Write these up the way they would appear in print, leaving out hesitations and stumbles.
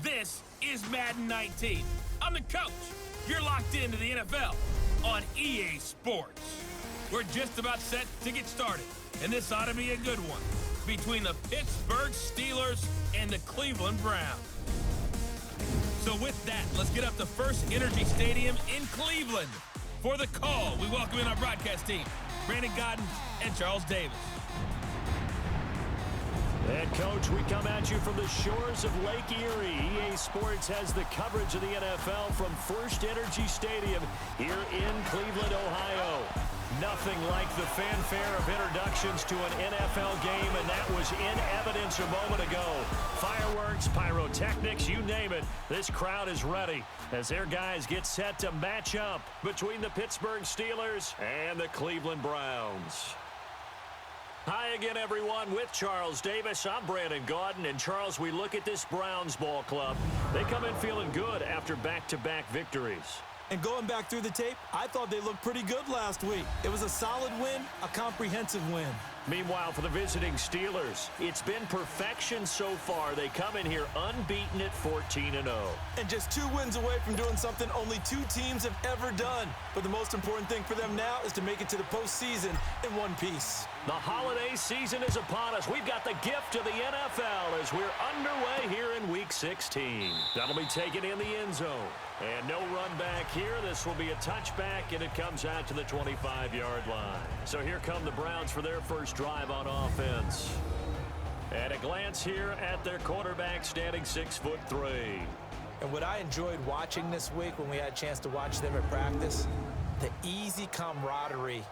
This is Madden 19. I'm the coach. You're locked into the NFL on EA Sports. We're just about set to get started, and this ought to be a good one between the Pittsburgh Steelers and the Cleveland Browns. So with that, let's get up to First Energy Stadium in Cleveland. For the call, we welcome in our broadcast team, Brandon Godden and Charles Davis. And, Coach, we come at you from the shores of Lake Erie. EA Sports has the coverage of the NFL from First Energy Stadium here in Cleveland, Ohio. Nothing like the fanfare of introductions to an NFL game, and that was in evidence a moment ago. Fireworks, pyrotechnics, you name it. This crowd is ready as their guys get set to match up between the Pittsburgh Steelers and the Cleveland Browns. Hi again, everyone. With Charles Davis, I'm Brandon Godden. And, Charles, we look at this Browns ball club. They come in feeling good after back-to-back victories. And going back through the tape, I thought they looked pretty good last week. It was a solid win, a comprehensive win. Meanwhile, for the visiting Steelers, it's been perfection so far. They come in here unbeaten at 14-0. And just 2 wins away from doing something only 2 teams have ever done. But the most important thing for them now is to make it to the postseason in one piece. The holiday season is upon us. We've got the gift of the NFL as we're underway here in Week 16. That'll be taken in the end zone. And no run back here. This will be a touchback, and it comes out to the 25-yard line. So here come the Browns for their first drive on offense. At a glance here at their quarterback, standing 6'3". And what I enjoyed watching this week when we had a chance to watch them at practice, the easy camaraderie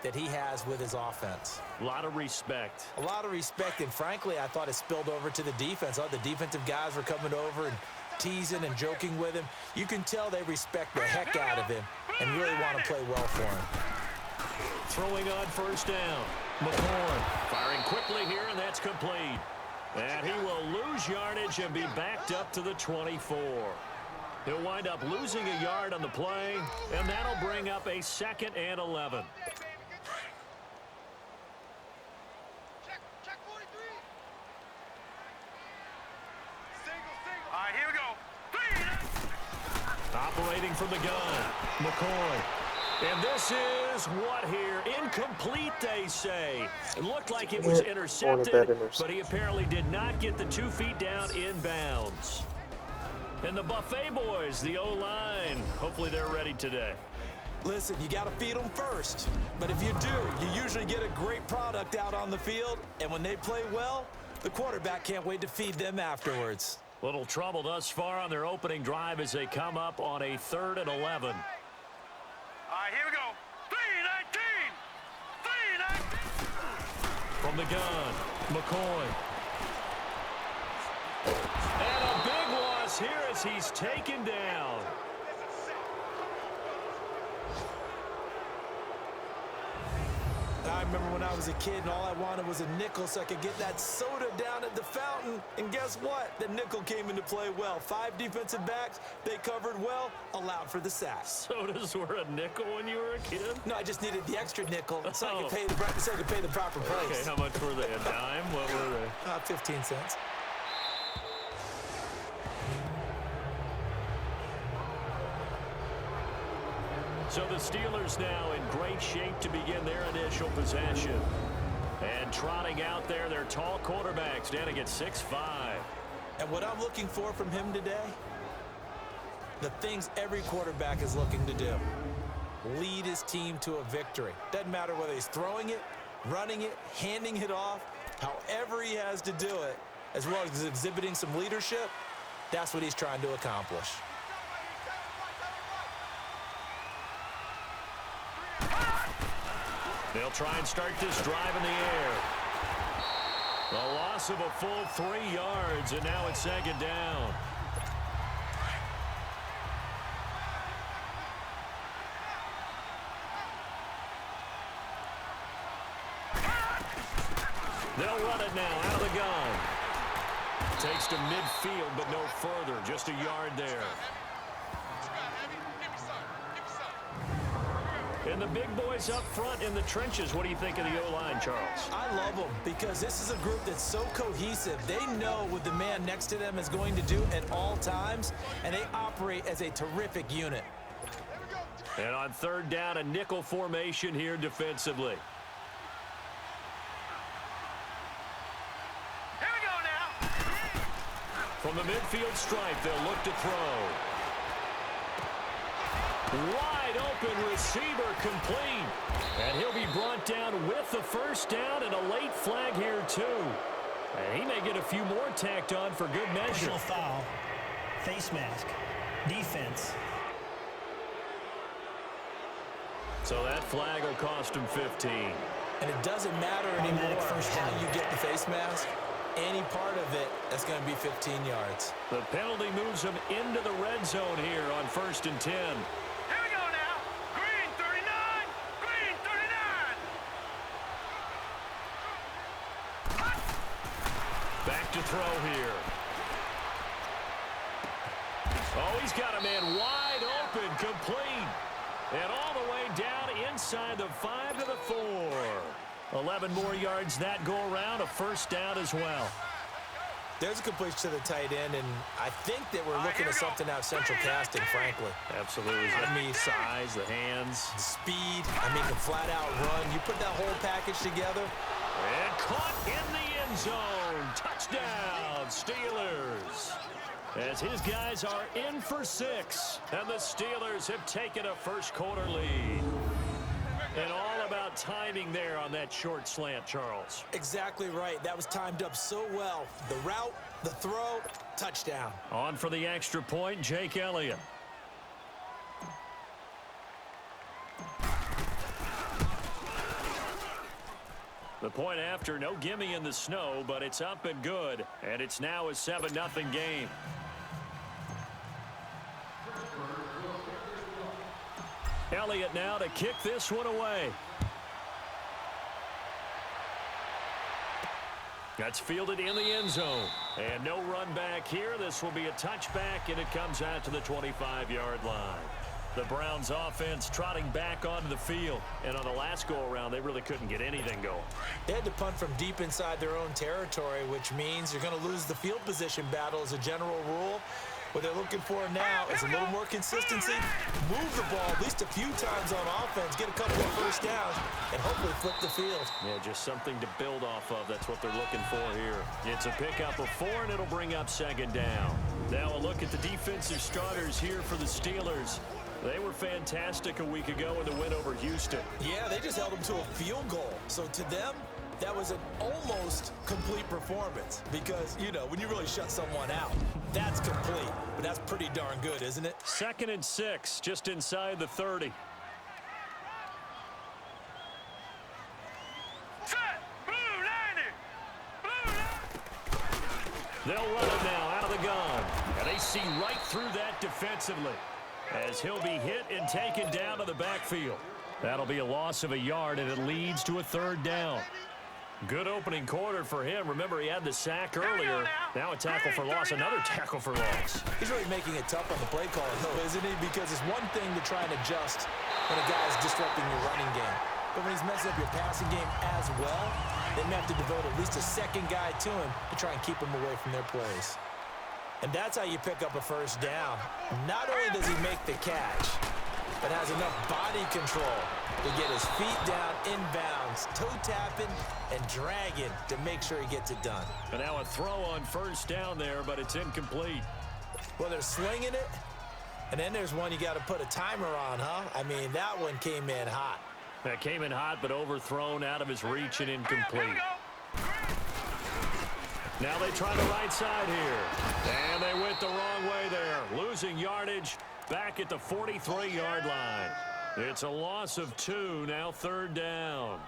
that he has with his offense. A lot of respect. A lot of respect, and frankly, I thought it spilled over to the defense. All the defensive guys were coming over and teasing and joking with him. You can tell they respect the heck out of him and really want to play well for him. Throwing on first down. McCoy firing quickly here, and that's complete. And he will lose yardage and be backed up to the 24. He'll wind up losing a yard on the play, and that'll bring up a 2nd and 11. Operating from the gun, McCoy. And this is what here? Incomplete, they say. It looked like it was intercepted, but he apparently did not get the 2 feet down in bounds. And the Buffet boys, the O-line, hopefully they're ready today. Listen, you got to feed them first. But if you do, you usually get a great product out on the field. And when they play well, the quarterback can't wait to feed them afterwards. Little trouble thus far on their opening drive as they come up on a 3rd and 11. All right, here we go. 3-19. From the gun, McCoy. And a big loss here as he's taken down. I remember when I was a kid and all I wanted was a nickel so I could get that soda down at the fountain. And guess what? The nickel came into play well. 5 defensive backs, they covered well, allowed for the sack. Sodas were a nickel when you were a kid? No, I just needed the extra nickel so I could pay the proper price. Okay, how much were they? A dime? What were they? 15 cents. So the Steelers now in great shape to begin their initial possession. And trotting out there, their tall quarterback standing at 6'5". And what I'm looking for from him today, the things every quarterback is looking to do. Lead his team to a victory. Doesn't matter whether he's throwing it, running it, handing it off, however he has to do it, as well as exhibiting some leadership, that's what he's trying to accomplish. They'll try and start this drive in the air. A loss of a full 3 yards, and now it's second down. They'll run it now out of the gun. Takes to midfield, but no further. Just a yard there. And the big boys up front in the trenches. What do you think of the O-line, Charles? I love them because this is a group that's so cohesive. They know what the man next to them is going to do at all times, and they operate as a terrific unit. And on third down, a nickel formation here defensively. From the midfield stripe, they'll look to throw. Wide open receiver complete. And he'll be brought down with the first down and a late flag here too. And he may get a few more tacked on for good measure. Personal foul, face mask, defense. So that flag will cost him 15. And it doesn't matter anymore how you get the face mask. Any part of it, that's going to be 15 yards. The penalty moves them into the red zone here on 1st and 10. Here we go now. Green 39. Green 39. Back to throw here. Oh, he's got a man wide open, complete. And all the way down inside the 5 to the 4. 11 more yards that go around, a first down as well. There's a completion to the tight end, and I think that we're looking at something out of central casting, frankly. Absolutely. I mean, size, the hands. Speed, I mean, the flat-out run. You put that whole package together. And caught in the end zone. Touchdown, Steelers. As his guys are in for 6, and the Steelers have taken a first quarter lead. And all about timing there on that short slant, Charles. Exactly right. That was timed up so well. The route, the throw, touchdown. On for the extra point, Jake Elliott. The point after, no gimme in the snow, but it's up and good. And it's now a 7-0 game. Elliott now to kick this one away. That's fielded in the end zone. And no run back here. This will be a touchback, and it comes out to the 25-yard line. The Browns offense trotting back onto the field. And on the last go-around, they really couldn't get anything going. They had to punt from deep inside their own territory, which means you're going to lose the field position battle as a general rule. What they're looking for now is a little more consistency, move the ball at least a few times on offense, get a couple of first downs, and hopefully flip the field. Yeah, just something to build off of. That's what they're looking for here. It's a pickup of 4, and it'll bring up second down. Now a look at the defensive starters here for the Steelers. They were fantastic a week ago in the win over Houston. Yeah, they just held them to a field goal. So to them, that was an almost complete performance because, you know, when you really shut someone out, that's complete. But that's pretty darn good, isn't it? 2nd and 6, just inside the 30. Set. Blue 90. Blue 90. They'll run it now out of the gun. And they see right through that defensively as he'll be hit and taken down to the backfield. That'll be a loss of a yard, and it leads to a 3rd down. Good opening quarter for him. Remember, he had the sack earlier. Now a tackle for loss, another tackle for loss. He's really making it tough on the play call, though, isn't he? Because it's one thing to try and adjust when a guy's disrupting your running game. But when he's messing up your passing game as well, they may have to devote at least a second guy to him to try and keep him away from their plays. And that's how you pick up a first down. Not only does he make the catch, but has enough body control to get his feet down inbounds, toe tapping and dragging to make sure he gets it done. And now a throw on first down there, but it's incomplete. Well, they're slinging it, and then there's one you got to put a timer on, huh? I mean, that one came in hot. That came in hot, but overthrown out of his reach and incomplete. Now they try the right side here. And they went the wrong way there. Losing yardage back at the 43-yard line. It's a loss of 2, now 3rd down.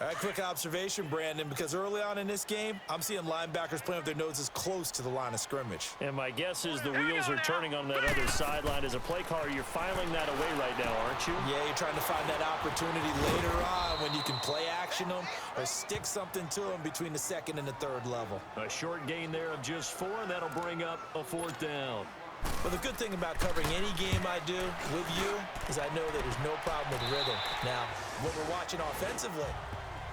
All right, quick observation, Brandon, because early on in this game, I'm seeing linebackers playing with their noses close to the line of scrimmage. And my guess is the wheels are turning on that other sideline. As a play caller, you're filing that away right now, aren't you? Yeah, you're trying to find that opportunity later on when you can play action them or stick something to them between the second and the third level. A short gain there of just 4, and that'll bring up a 4th down. Well, the good thing about covering any game I do with you is I know that there's no problem with rhythm. Now, when we're watching offensively,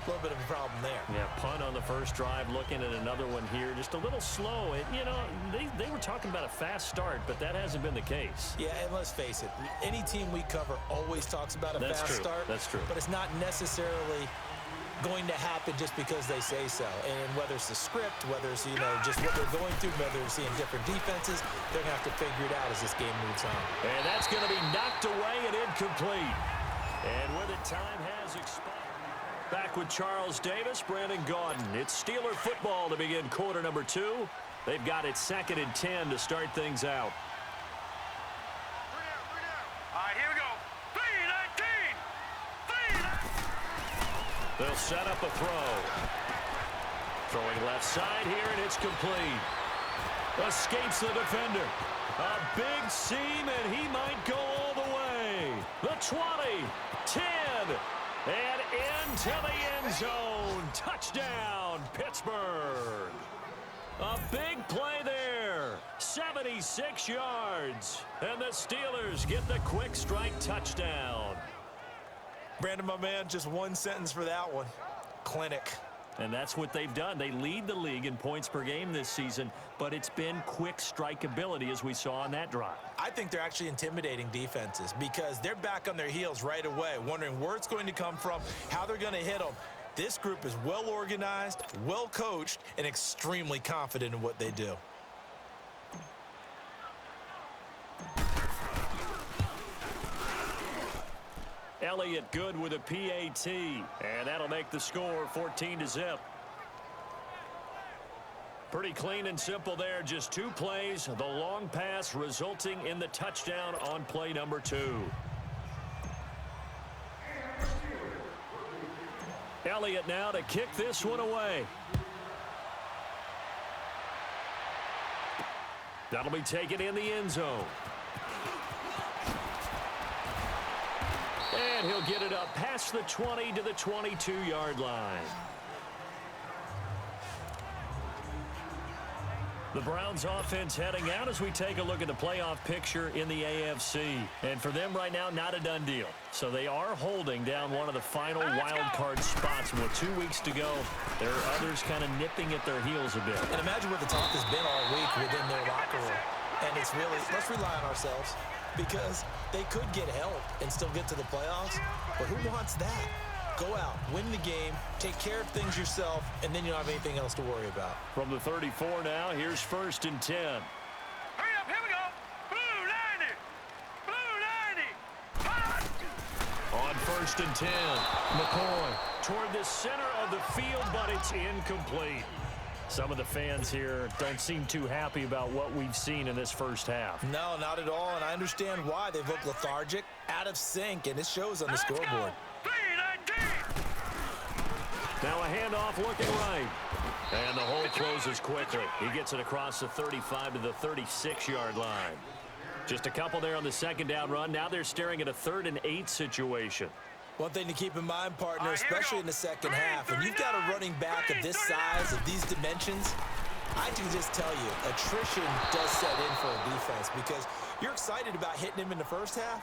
a little bit of a problem there. Yeah, punt on the first drive, looking at another one here. Just a little slow. You know, they were talking about a fast start, but that hasn't been the case. Yeah, and let's face it, any team we cover always talks about a fast start. That's true. But it's not necessarily going to happen just because they say so. And whether it's the script, whether it's, you know, just what they're going through, whether they're seeing different defenses, they're going to have to figure it out as this game moves on. And that's going to be knocked away and incomplete. And with it, time has expired. Back with Charles Davis, Brandon Gaudin. It's Steeler football to begin quarter number 2. They've got it 2nd and 10 to start things out. All right, here we go. 3-19. They'll set up a throw. Throwing left side here, and it's complete. Escapes the defender. A big seam, and he might go all the way. The 20, 10, and into the end zone. Touchdown, Pittsburgh. A big play there. 76 yards. And the Steelers get the quick strike touchdown. Brandon, my man, just one sentence for that one. Clinic. And that's what they've done. They lead the league in points per game this season, but it's been quick strike ability as we saw on that drive. I think they're actually intimidating defenses because they're back on their heels right away, wondering where it's going to come from, how they're going to hit them. This group is well organized, well coached, and extremely confident in what they do. Elliott good with a PAT, and that'll make the score 14-0. Pretty clean and simple there. Just 2 plays. The long pass resulting in the touchdown on play number 2. Elliott now to kick this one away. That'll be taken in the end zone. And he'll get it up past the 20 to the 22-yard line. The Browns offense heading out as we take a look at the playoff picture in the AFC. And for them right now, not a done deal. So they are holding down one of the final wild card spots. And with 2 weeks to go, there are others kind of nipping at their heels a bit. And imagine what the talk has been all week within their locker room. And it's really, let's rely on ourselves because they could get help and still get to the playoffs. But who wants that? Go out, win the game, take care of things yourself, and then you don't have anything else to worry about. From the 34 now, here's 1st and 10. Hurry up, here we go. Blue 90. Blue 90. Hot. On 1st and 10, McCoy toward the center of the field, but it's incomplete. Some of the fans here don't seem too happy about what we've seen in this first half. No, not at all, and I understand why. They've looked lethargic, out of sync, and it shows on the scoreboard. 3-19. Now a handoff looking right. And the hole closes quickly. He gets it across the 35 to the 36-yard line. Just a couple there on the 2nd down run. Now they're staring at a 3rd and 8 situation. One thing to keep in mind, partner, especially in the second half, when you've got a running back of this size, of these dimensions, I can just tell you, attrition does set in for a defense because you're excited about hitting him in the first half.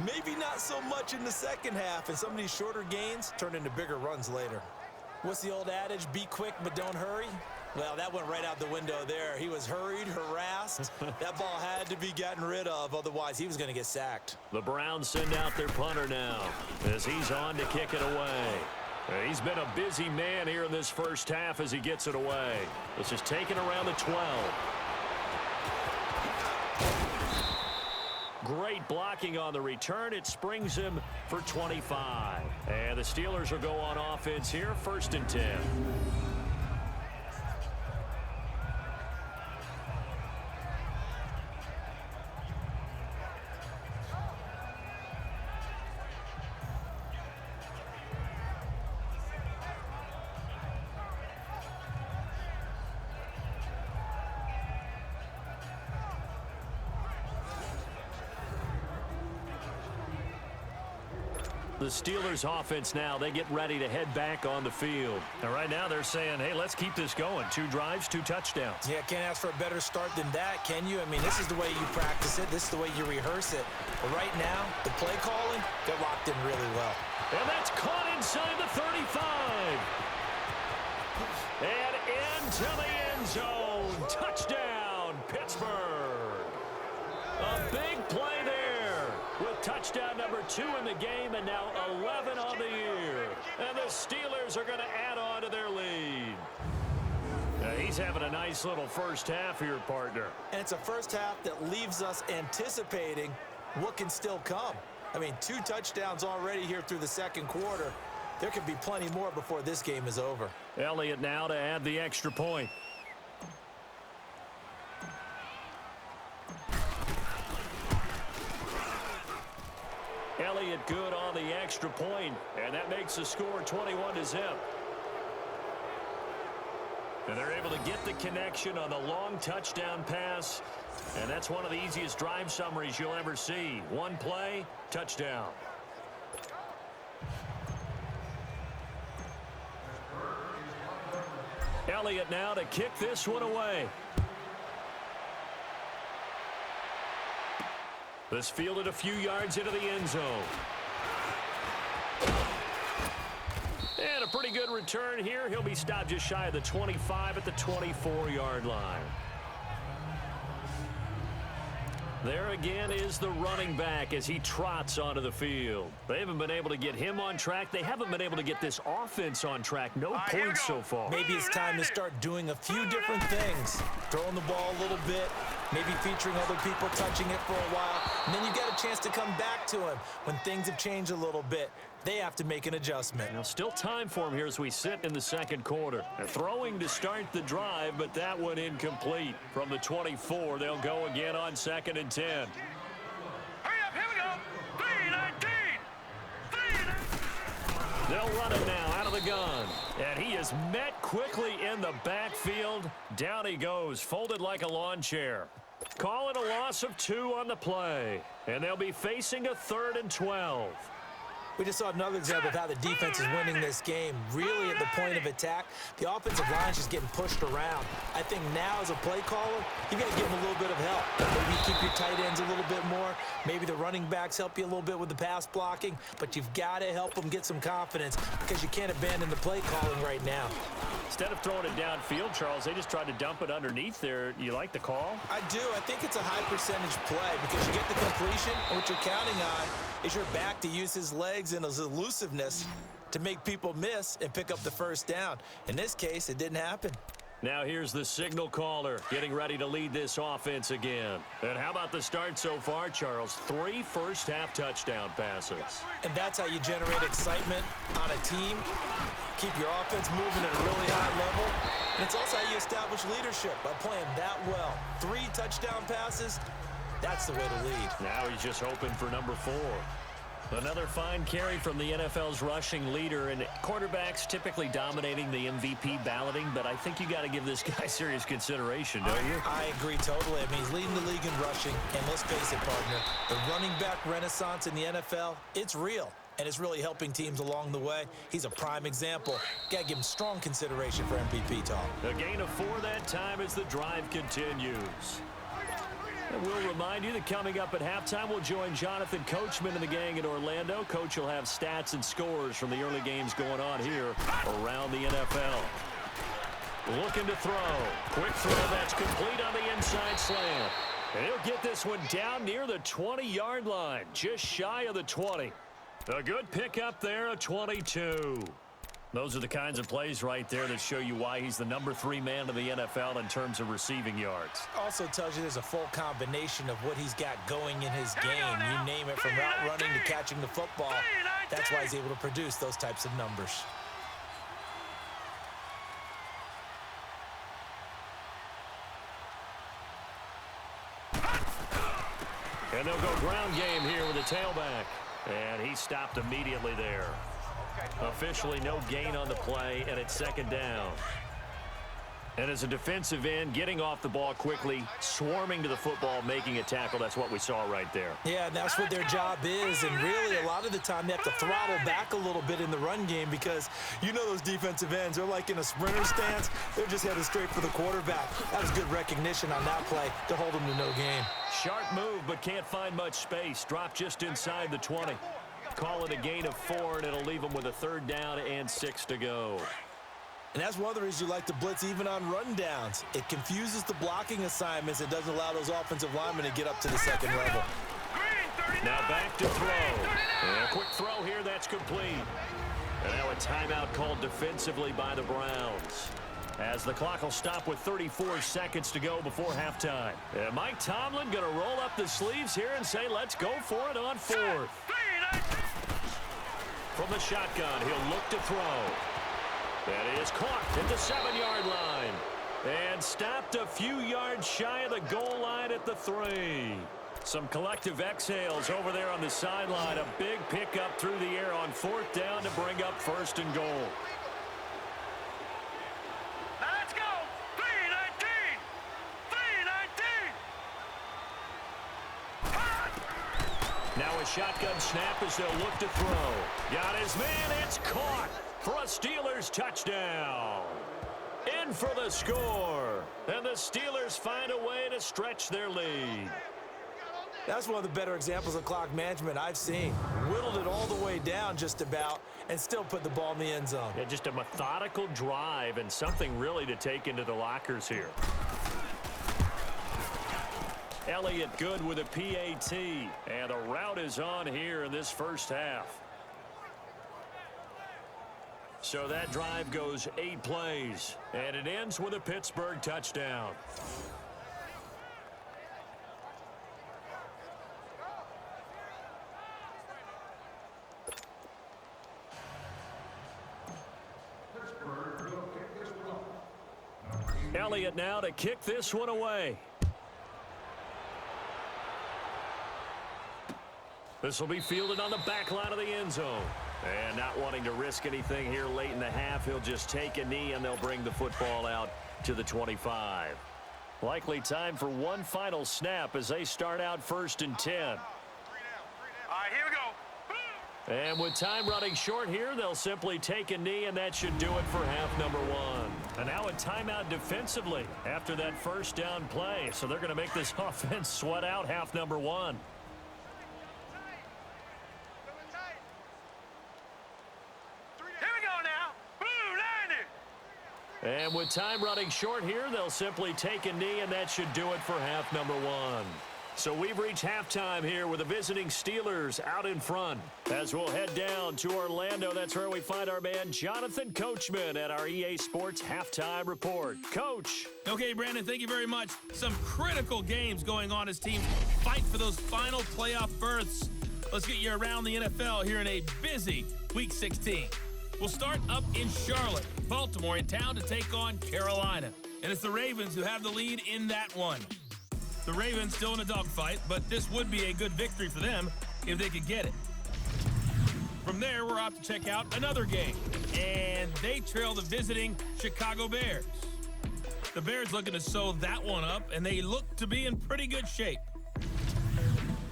Maybe not so much in the second half, and some of these shorter gains turn into bigger runs later. What's the old adage, be quick but don't hurry? Well, that went right out the window there. He was hurried, harassed. That ball had to be gotten rid of, otherwise he was going to get sacked. The Browns send out their punter now as he's on to kick it away. He's been a busy man here in this first half as he gets it away. This is taken around the 12. Great blocking on the return. It springs him for 25. And the Steelers will go on offense here, 1st and 10. The Steelers offense now, they get ready to head back on the field. And right now they're saying, hey, let's keep this going. 2 drives, 2 touchdowns. Yeah, can't ask for a better start than that, can you? I mean, this is the way you practice it. This is the way you rehearse it. But right now, the play calling, got locked in really well. And that's caught inside the 35. And into the end zone. Touchdown, Pittsburgh. A big play there with touchdown number 2 in the game and now 11 on the year. And the Steelers are going to add on to their lead. He's having a nice little first half here, partner. And it's a first half that leaves us anticipating what can still come. I mean, 2 touchdowns already here through the second quarter. There could be plenty more before this game is over. Elliott now to add the extra point. Elliott good on the extra point, and that makes the score 21-0. And they're able to get the connection on the long touchdown pass, and that's one of the easiest drive summaries you'll ever see. 1 play, touchdown. Elliott now to kick this one away. This fielded a few yards into the end zone. And a pretty good return here. He'll be stopped just shy of the 25 at the 24-yard line. There again is the running back as he trots onto the field. They haven't been able to get him on track. They haven't been able to get this offense on track. No points so far. Maybe it's time to start doing a few different things. Throwing the ball a little bit, maybe featuring other people touching it for a while. And then you get a chance to come back to him when things have changed a little bit. They have to make an adjustment. Now, still time for him here as we sit in the second quarter. They're throwing to start the drive, but that one incomplete. From the 24, they'll go again on 2nd and 10. Hurry up, here we go. 3-19. They'll run it now out of the gun. And he is met quickly in the backfield. Down he goes, folded like a lawn chair. Call it a loss of 2 on the play. And they'll be facing a 3rd and 12. We just saw another example of how the defense is winning this game. Really at the point of attack, the offensive line is just getting pushed around. I think now as a play caller, you got to give them a little bit of help. Maybe keep your tight ends a little bit more. Maybe the running backs help you a little bit with the pass blocking. But you've got to help them get some confidence because you can't abandon the play calling right now. Instead of throwing it downfield, Charles, they just tried to dump it underneath there. You like the call? I do. I think it's a high percentage play because you get the completion. And what you're counting on is your back to use his legs and his elusiveness to make people miss and pick up the first down. In this case, it didn't happen. Now here's the signal caller getting ready to lead this offense again. And how about the start so far, Charles? 3 first-half touchdown passes. And that's how you generate excitement on a team. Keep your offense moving at a really high level. And it's also how you establish leadership by playing that well. 3 touchdown passes, that's the way to lead. Now he's just hoping for number 4. Another fine carry from the NFL's rushing leader, and quarterbacks typically dominating the MVP balloting, but I think you got to give this guy serious consideration, don't you? I agree totally. I mean, he's leading the league in rushing, and let's face it, partner, the running back renaissance in the NFL, it's real, and it's really helping teams along the way. He's a prime example. Got to give him strong consideration for MVP talk. A gain of 4 that time as the drive continues. And we'll remind you that coming up at halftime, we'll join Jonathan Coachman and the gang in Orlando. Coach will have stats and scores from the early games going on here around the NFL. Looking to throw. Quick throw that's complete on the inside slant. And he'll get this one down near the 20-yard line, just shy of the 20. A good pickup there, a 22. Those are the kinds of plays right there that show you why he's the number 3 man in the NFL in terms of receiving yards. Also tells you there's a full combination of what he's got going in his game. You name it, from route running to catching the football. That's why he's able to produce those types of numbers. And they'll go ground game here with a tailback. And he stopped immediately there. Officially no gain on the play, and it's 2nd down. And as a defensive end, getting off the ball quickly, swarming to the football, making a tackle, that's what we saw right there. Yeah, and that's what their job is. And really, a lot of the time, they have to throttle back a little bit in the run game because you know those defensive ends, they're like in a sprinter stance. They're just headed straight for the quarterback. That was good recognition on that play to hold them to no gain. Sharp move, but can't find much space. Drop just inside the 20. Call it a gain of 4, and it'll leave them with a 3rd down and 6 to go. And that's one of the reasons you like to blitz even on rundowns. It confuses the blocking assignments. It doesn't allow those offensive linemen to get up to the second level. Now back to throw. And a quick throw here, that's complete. And now a timeout called defensively by the Browns. As the clock will stop with 34 seconds to go before halftime. And Mike Tomlin going to roll up the sleeves here and say, let's go for it on 4th. From the shotgun, he'll look to throw. That is caught at the 7-yard line. And stopped a few yards shy of the goal line at the 3. Some collective exhales over there on the sideline. A big pickup through the air on 4th down to bring up 1st and goal. Let's go! 3-19! 3-19! Now a shotgun snap as they'll look to throw. Got his man, it's caught for a Steelers touchdown. In for the score. And the Steelers find a way to stretch their lead. That's one of the better examples of clock management I've seen. Whittled it all the way down just about and still put the ball in the end zone. Yeah, just a methodical drive and something really to take into the lockers here. Elliott good with a PAT. And the route is on here in this first half. So that drive goes 8 plays, and it ends with a Pittsburgh touchdown. Elliott now to kick this one away. This will be fielded on the back line of the end zone. And not wanting to risk anything here late in the half, he'll just take a knee and they'll bring the football out to the 25. Likely time for one final snap as they start out 1st and 10. All right, here we go. And with time running short here, they'll simply take a knee, and that should do it for half number 1. And now a timeout defensively after that 1st down play. So they're going to make this offense sweat out half number 1. And with time running short here, they'll simply take a knee, and that should do it for half number 1. So we've reached halftime here with the visiting Steelers out in front. As we'll head down to Orlando, that's where we find our man Jonathan Coachman at our EA Sports Halftime Report. Coach. Okay, Brandon, thank you very much. Some critical games going on as teams fight for those final playoff berths. Let's get you around the NFL here in a busy Week 16. We'll start up in Charlotte. Baltimore in town to take on Carolina. And it's the Ravens who have the lead in that one. The Ravens still in a dogfight, but this would be a good victory for them if they could get it. From there, we're off to check out another game. And they trail the visiting Chicago Bears. The Bears looking to sew that one up, and they look to be in pretty good shape.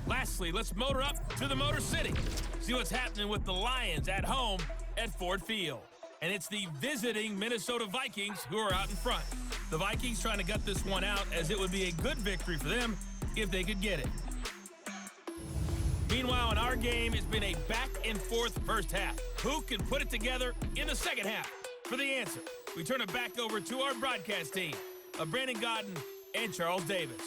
Lastly, let's motor up to the Motor City. See what's happening with the Lions at home at Ford Field. And it's the visiting Minnesota Vikings who are out in front. The Vikings trying to gut this one out, as it would be a good victory for them if they could get it. Meanwhile, in our game, it's been a back-and-forth first half. Who can put it together in the second half? For the answer, we turn it back over to our broadcast team of Brandon Godden and Charles Davis.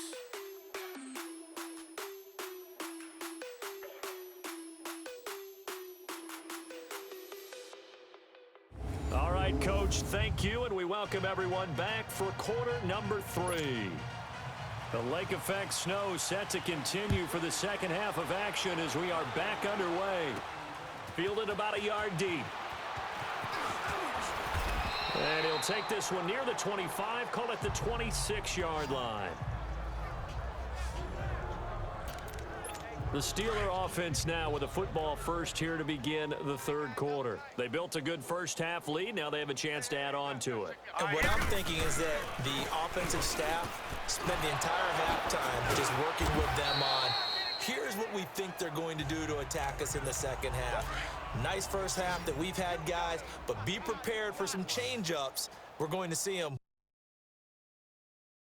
All right, Coach, thank you, and we welcome everyone back for quarter number 3. The lake effect snow set to continue for the second half of action as we are back underway. Fielded about a yard deep. And he'll take this one near the 25, call it the 26-yard line. The Steeler offense now with a football first here to begin the third quarter. They built a good first half lead. Now they have a chance to add on to it. And what I'm thinking is that the offensive staff spent the entire halftime just working with them on, here's what we think they're going to do to attack us in the second half. Nice first half that we've had, guys, but be prepared for some change-ups. We're going to see them